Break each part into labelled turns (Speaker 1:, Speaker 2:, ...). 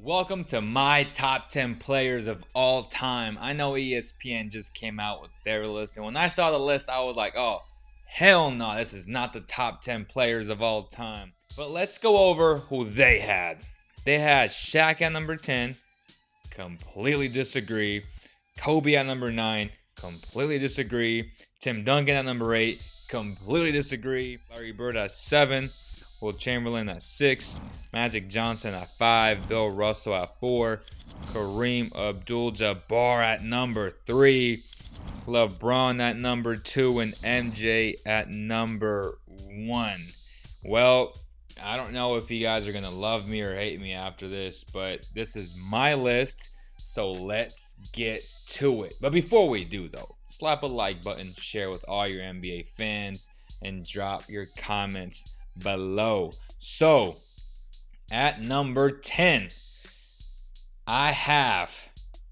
Speaker 1: Welcome to my top 10 players of all time. I know ESPN just came out with their list, and when I saw the list, I was like, oh, hell no, this is not the top 10 players of all time. But let's go over who they had. They had Shaq at number 10, completely disagree. Kobe at number 9, completely disagree. Tim Duncan at number 8, completely disagree. Larry Bird at 7. Wilt Chamberlain at 6, Magic Johnson at 5, Bill Russell at 4, Kareem AbdulJabbar at number 3, LeBron at number 2, and MJ at number 1. Well, I don't know if you guys are going to love me or hate me after this, but this is my list, so let's get to it. But before we do, though, slap a like button, share with all your NBA fans, and drop your comments below. So at number 10, I have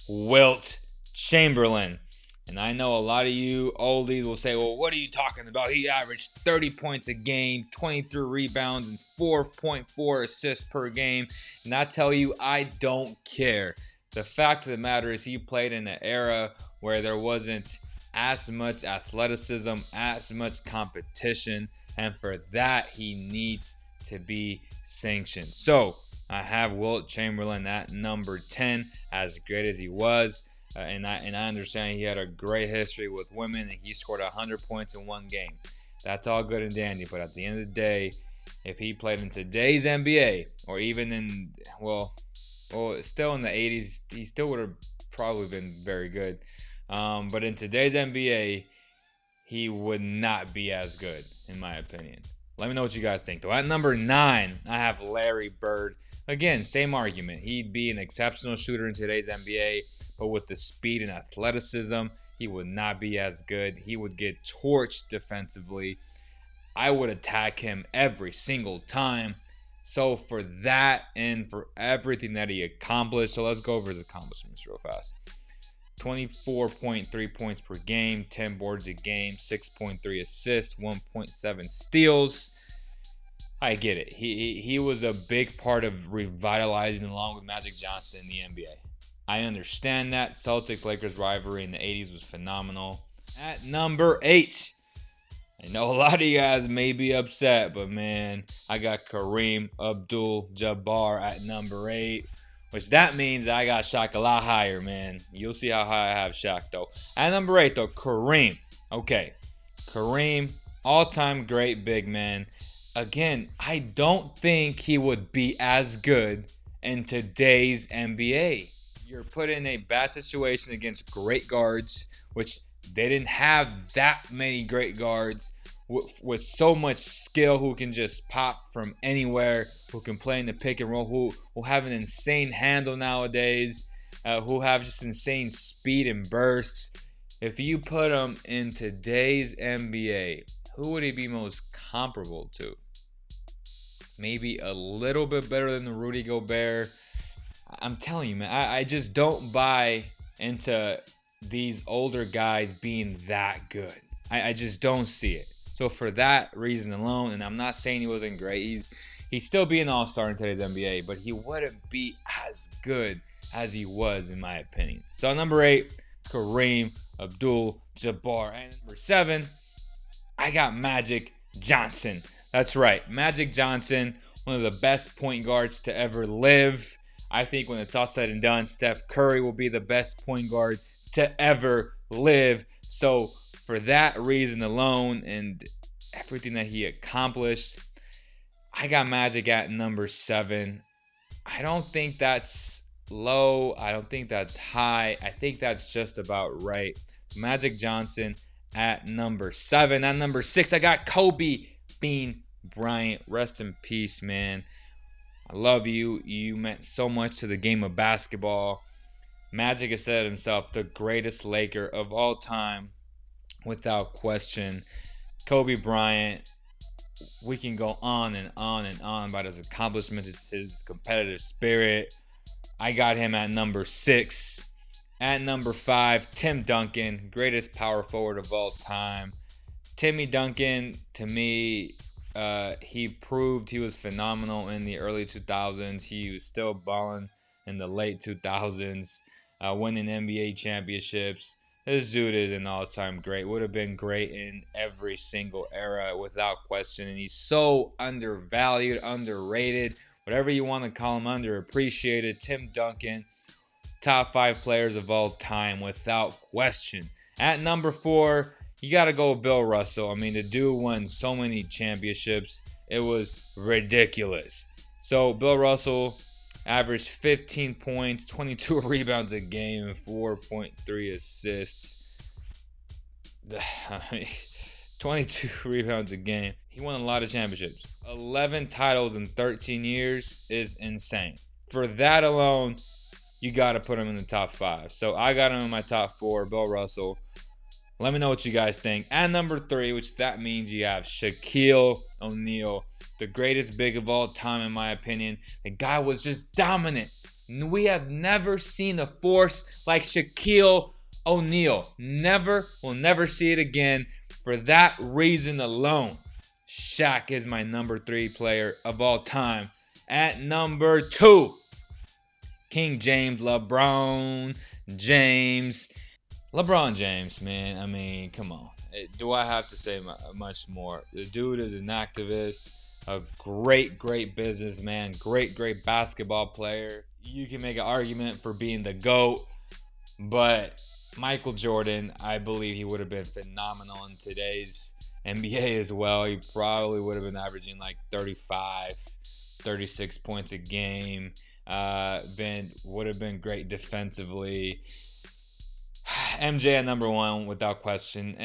Speaker 1: Wilt Chamberlain. And I know a lot of you oldies will say, well, what are you talking about? He averaged 30 points a game, 23 rebounds, and 4.4 assists per game. And I tell you, I don't care. The fact of the matter is he played in an era where there wasn't as much athleticism, as much competition, and for that he needs to be sanctioned. So I have Wilt Chamberlain at number 10. As great as he was, and I understand he had a great history with women, and he scored 100 points in one game. That's all good and dandy, but at the end of the day, if he played in today's NBA, or even in still in the 80s, he still would have probably been very good. But in today's NBA, he would not be as good, in my opinion. Let me know what you guys think, though. At number 9, I have Larry Bird. Again, same argument. He'd be an exceptional shooter in today's NBA, but with the speed and athleticism, he would not be as good. He would get torched defensively. I would attack him every single time. So for that and for everything that he accomplished, so let's go over his accomplishments real fast. 24.3 points per game, 10 boards a game, 6.3 assists, 1.7 steals. I get it. He was a big part of revitalizing along with Magic Johnson in the NBA. I understand that. Celtics-Lakers rivalry in the 80s was phenomenal. At number 8, I know a lot of you guys may be upset, but man, I got Kareem AbdulJabbar at number 8. Which that means I got Shaq a lot higher, man. You'll see how high I have Shaq, though. At number 8, though, Kareem. Okay. Kareem, all-time great big man. Again, I don't think he would be as good in today's NBA. You're put in a bad situation against great guards, which they didn't have that many great guards with so much skill, who can just pop from anywhere, who can play in the pick and roll, who have an insane handle nowadays, who have just insane speed and bursts. If you put him in today's NBA, who would he be most comparable to? Maybe a little bit better than the Rudy Gobert. I'm telling you, man, I just don't buy into these older guys being that good. I just don't see it. So for that reason alone, and I'm not saying he wasn't great, he'd still be an all-star in today's NBA, but he wouldn't be as good as he was, in my opinion. So number 8, Kareem AbdulJabbar. And number 7, I got Magic Johnson. That's right, Magic Johnson, one of the best point guards to ever live. I think when it's all said and done, Steph Curry will be the best point guard to ever live. So for that reason alone and everything that he accomplished, I got Magic at number 7. I don't think that's low. I don't think that's high. I think that's just about right. Magic Johnson at number 7. At number 6, I got Kobe Bean Bryant. Rest in peace, man. I love you. You meant so much to the game of basketball. Magic has said himself, the greatest Laker of all time, without question. Kobe Bryant, we can go on and on and on about his accomplishments, his competitive spirit. I got him at number 6. At number 5, Tim Duncan, greatest power forward of all time. Timmy Duncan, to me, he proved he was phenomenal in the early 2000s. He was still balling in the late 2000s, winning NBA championships. This dude is an all-time great. Would have been great in every single era without question. And he's so undervalued, underrated, whatever you want to call him, underappreciated. Tim Duncan, top 5 players of all time without question. At number 4, you got to go with Bill Russell. I mean, the dude won so many championships. It was ridiculous. So Bill Russell averaged 15 points, 22 rebounds a game, and 4.3 assists. 22 rebounds a game. He won a lot of championships. 11 titles in 13 years is insane. For that alone, you got to put him in the top 5. So I got him in my top 4, Bill Russell. Let me know what you guys think. At number 3, which that means you have Shaquille O'Neal, the greatest big of all time in my opinion. The guy was just dominant. We have never seen a force like Shaquille O'Neal. We'll never see it again. For that reason alone, Shaq is my number 3 player of all time. At number 2, King James, LeBron James. LeBron James, man, I mean, come on. Do I have to say much more? The dude is an activist, a great businessman, great basketball player. You can make an argument for being the GOAT, but Michael Jordan, I believe he would have been phenomenal in today's NBA as well. He probably would have been averaging like 35, 36 points a game. Would have been great defensively. MJ at number 1 without question.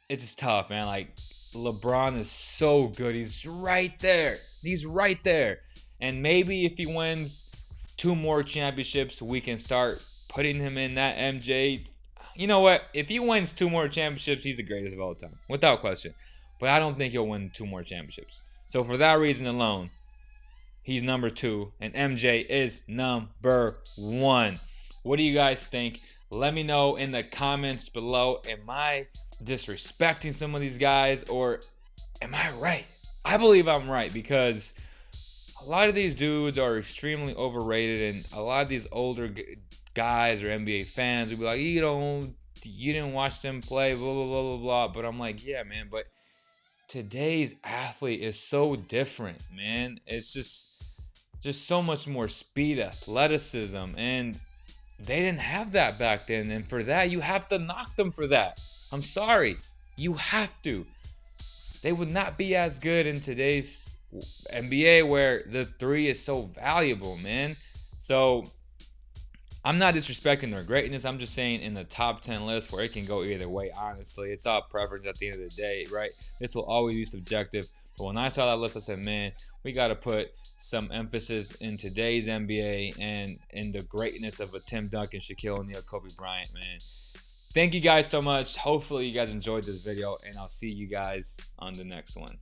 Speaker 1: It's tough, man. Like, LeBron is so good. He's right there. And maybe if he wins 2 more championships, we can start putting him in that MJ. You know what? If he wins 2 more championships, he's the greatest of all time, without question. But I don't think he'll win 2 more championships. So for that reason alone, he's number 2, and MJ is number 1. What do you guys think? Let me know in the comments below. Am I disrespecting some of these guys, or am I right? I believe I'm right, because a lot of these dudes are extremely overrated, and a lot of these older guys or NBA fans will be like, you didn't watch them play, blah, blah, blah, blah, blah. But I'm like, yeah, man, but today's athlete is so different, man. It's just so much more speed, athleticism, and they didn't have that back then. And for that, you have to knock them for that. I'm sorry. You have to. They would not be as good in today's NBA where the 3 is so valuable, man. So I'm not disrespecting their greatness. I'm just saying in the top 10 list where it can go either way, honestly. It's all preference at the end of the day, right? This will always be subjective. But when I saw that list, I said, man, we got to put some emphasis in today's NBA and in the greatness of a Tim Duncan, Shaquille O'Neal, Kobe Bryant, man. Thank you guys so much. Hopefully you guys enjoyed this video, and I'll see you guys on the next one.